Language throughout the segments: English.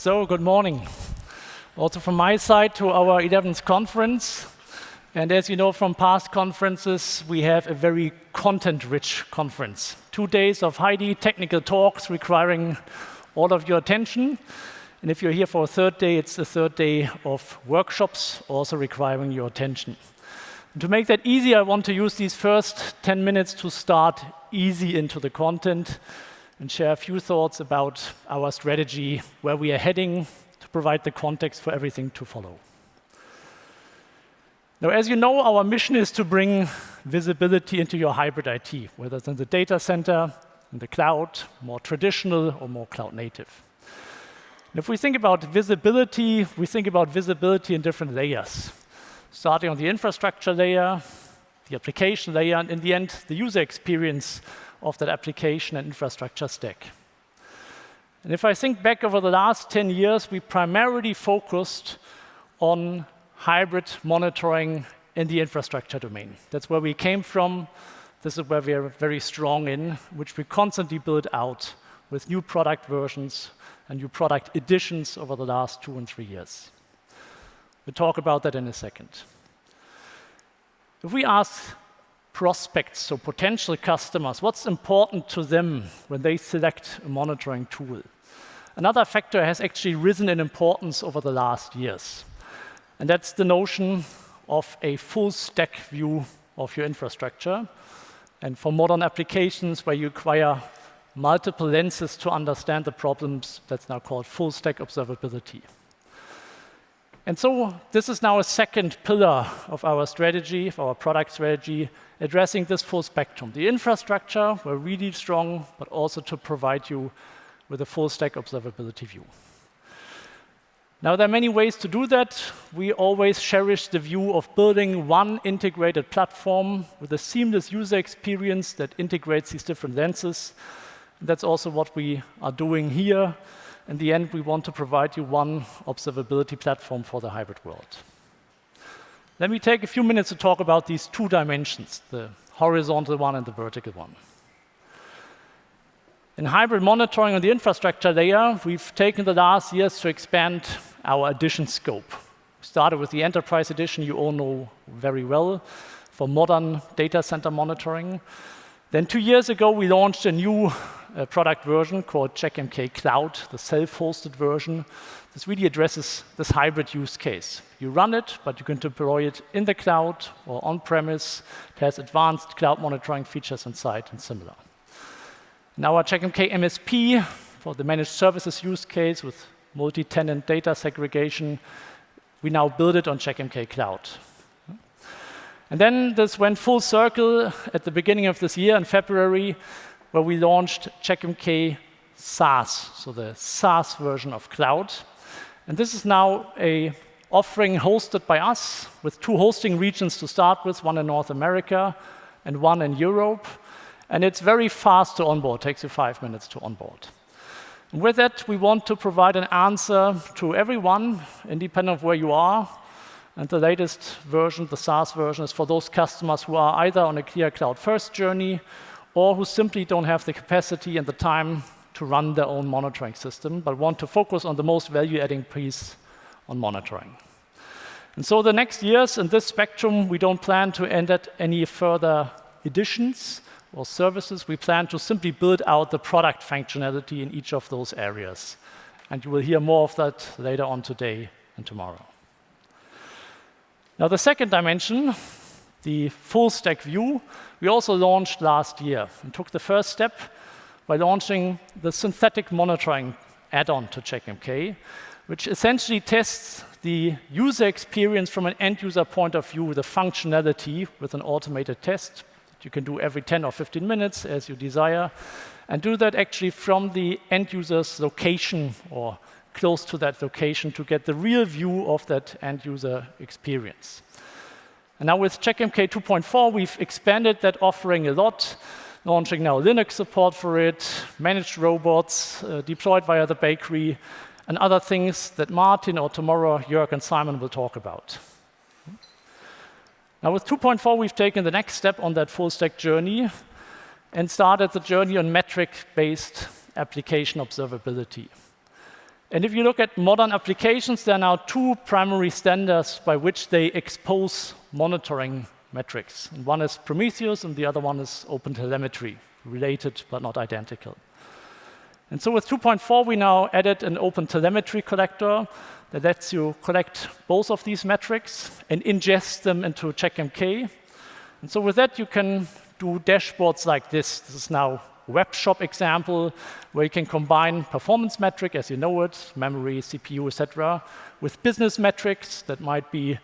So, good morning. Also from my side to our 11th conference. And as you know from past conferences, we have a very content-rich conference. 2 days of highly technical talks requiring all of your attention. And if you're here for a third day, it's the third day of workshops, also requiring your attention. And to make that easy, I want to use these first 10 minutes to start easy into the content and share a few thoughts about our strategy, where we are heading, to provide the context for everything to follow. Now, as you know, our mission is to bring visibility into your hybrid IT, whether it's in the data center, in the cloud, more traditional or more cloud native. And if we think about visibility, we think about visibility in different layers, starting on the infrastructure layer, the application layer, and in the end, the user experience of that application and infrastructure stack. And if I think back over the last 10 years, we primarily focused on hybrid monitoring in the infrastructure domain. That's where we came from. This is where we are very strong in, which we constantly build out with new product versions and new product additions over the last 2 and 3 years. We'll talk about that in a second. If we ask prospects, so potential customers, what's important to them when they select a monitoring tool? Another factor has actually risen in importance over the last years. And that's the notion of a full stack view of your infrastructure. And for modern applications where you require multiple lenses to understand the problems, that's now called full stack observability. And so this is now a second pillar of our strategy, of our product strategy, addressing this full spectrum. The infrastructure, we're really strong, but also to provide you with a full stack observability view. Now, there are many ways to do that. We always cherish the view of building one integrated platform with a seamless user experience that integrates these different lenses. And that's also what we are doing here. In the end, we want to provide you one observability platform for the hybrid world. Let me take a few minutes to talk about these two dimensions, the horizontal one and the vertical one. In hybrid monitoring on the infrastructure layer, we've taken the last years to expand our edition scope. We started with the Enterprise Edition, you all know very well, for modern data center monitoring. Then 2 years ago, we launched a new product version called Checkmk Cloud, the self-hosted version. This really addresses this hybrid use case. You run it, but you can deploy it in the cloud or on-premise. It has advanced cloud monitoring features inside and similar. Now our Checkmk MSP for the managed services use case with multi-tenant data segregation, we now build it on Checkmk Cloud. And then this went full circle at the beginning of this year in February, where we launched Checkmk SaaS, so the SaaS version of cloud. And this is now an offering hosted by us with 2 hosting regions to start with, one in North America and one in Europe. And it's very fast to onboard, it takes you 5 minutes to onboard. And with that, we want to provide an answer to everyone, independent of where you are. And the latest version, the SaaS version, is for those customers who are either on a clear cloud-first journey or who simply don't have the capacity and the time to run their own monitoring system, but want to focus on the most value-adding piece on monitoring. And so the next years in this spectrum, we don't plan to add any further additions or services. We plan to simply build out the product functionality in each of those areas. And you will hear more of that later on today and tomorrow. Now, the second dimension, the full stack view, we also launched last year and took the first step by launching the synthetic monitoring add-on to Checkmk, which essentially tests the user experience from an end-user point of view, the functionality with an automated test that you can do every 10 or 15 minutes as you desire, and do that actually from the end-user's location or close to that location to get the real view of that end-user experience. And now with Checkmk 2.4, we've expanded that offering a lot, launching now Linux support for it, managed robots deployed via the bakery, and other things that Martin or tomorrow Jörg and Simon will talk about. Now with 2.4, we've taken the next step on that full stack journey and started the journey on metric-based application observability. And if you look at modern applications, there are now two primary standards by which they expose monitoring metrics. And one is Prometheus, and the other one is OpenTelemetry, related but not identical. And so with 2.4, we now added an OpenTelemetry collector that lets you collect both of these metrics and ingest them into Checkmk. And so with that, you can do dashboards like this. This is now a web shop example where you can combine performance metric, as you know it, memory, CPU, etc., with business metrics that might be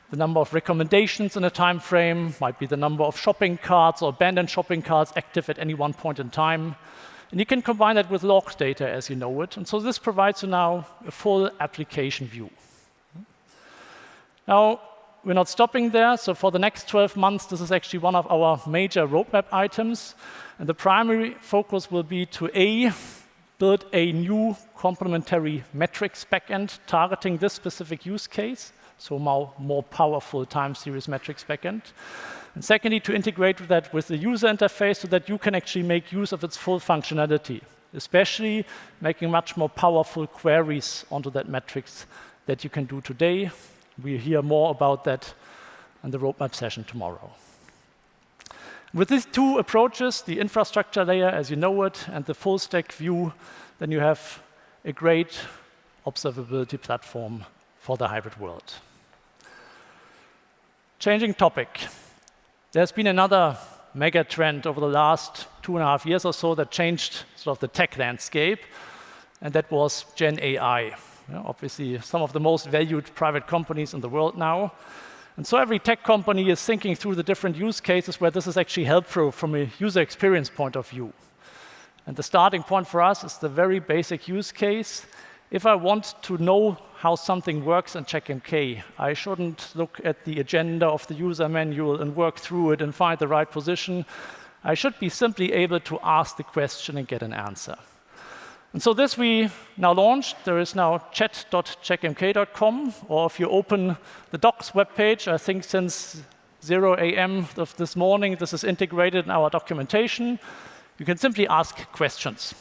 the number of recommendations in a time frame, might be the number of shopping carts or abandoned shopping carts active at any one point in time. And you can combine that with log data as you know it. And so this provides you now a full application view. Now, we're not stopping there. So for the next 12 months, this is actually one of our major roadmap items. And the primary focus will be to A, build a new complementary metrics backend targeting this specific use case, so more powerful time series metrics backend. And secondly, to integrate that with the user interface so that you can actually make use of its full functionality, especially making much more powerful queries onto that metrics that you can do today. We'll hear more about that in the roadmap session tomorrow. With these two approaches, the infrastructure layer as you know it, and the full stack view, then you have a great observability platform for the hybrid world. Changing topic. There's been another mega trend over the last 2.5 years or so that changed sort of the tech landscape, and that was GenAI. Obviously, some of the most valued private companies in the world now. And so every tech company is thinking through the different use cases where this is actually helpful from a user experience point of view. And the starting point for us is the very basic use case. If I want to know how something works in Checkmk, I shouldn't look at the agenda of the user manual and work through it and find the right position. I should be simply able to ask the question and get an answer. And so this we now launched. There is now chat.checkmk.com, or if you open the docs webpage, I think since 0 a.m. of this morning, this is integrated in our documentation. You can simply ask questions.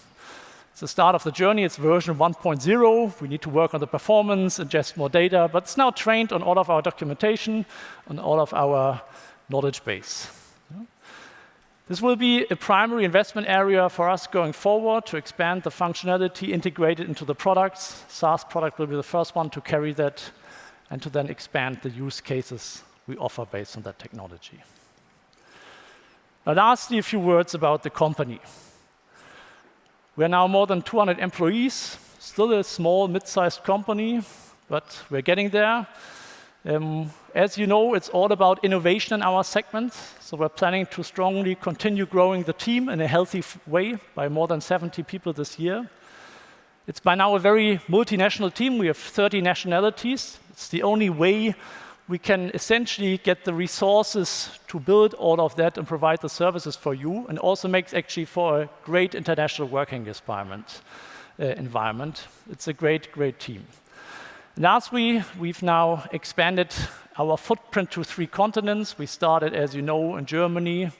It's the start of the journey. It's version 1.0. We need to work on the performance, ingest more data, but it's now trained on all of our documentation, on all of our knowledge base. This will be a primary investment area for us going forward to expand the functionality integrated into the products. SaaS product will be the first one to carry that and to then expand the use cases we offer based on that technology. Now, lastly, a few words about the company. We are now more than 200 employees, still a small, mid-sized company, but we're getting there. As you know, it's all about innovation in our segment. So we're planning to strongly continue growing the team in a healthy way by more than 70 people this year. It's by now a very multinational team. We have 30 nationalities. It's the only way we can essentially get the resources to build all of that and provide the services for you, and also makes actually for a great international working environment. It's a great, great team. Lastly, we've now expanded our footprint to 3 continents. We started, as you know, in Germany.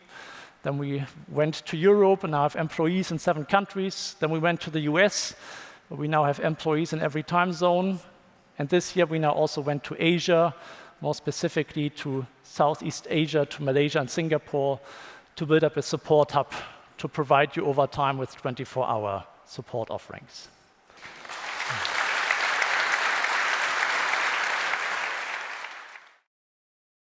Then we went to Europe and now have employees in 7 countries. Then we went to the US, where we now have employees in every time zone. And this year we now also went to Asia, more specifically to Southeast Asia, to Malaysia and Singapore, to build up a support hub to provide you over time with 24-hour support offerings.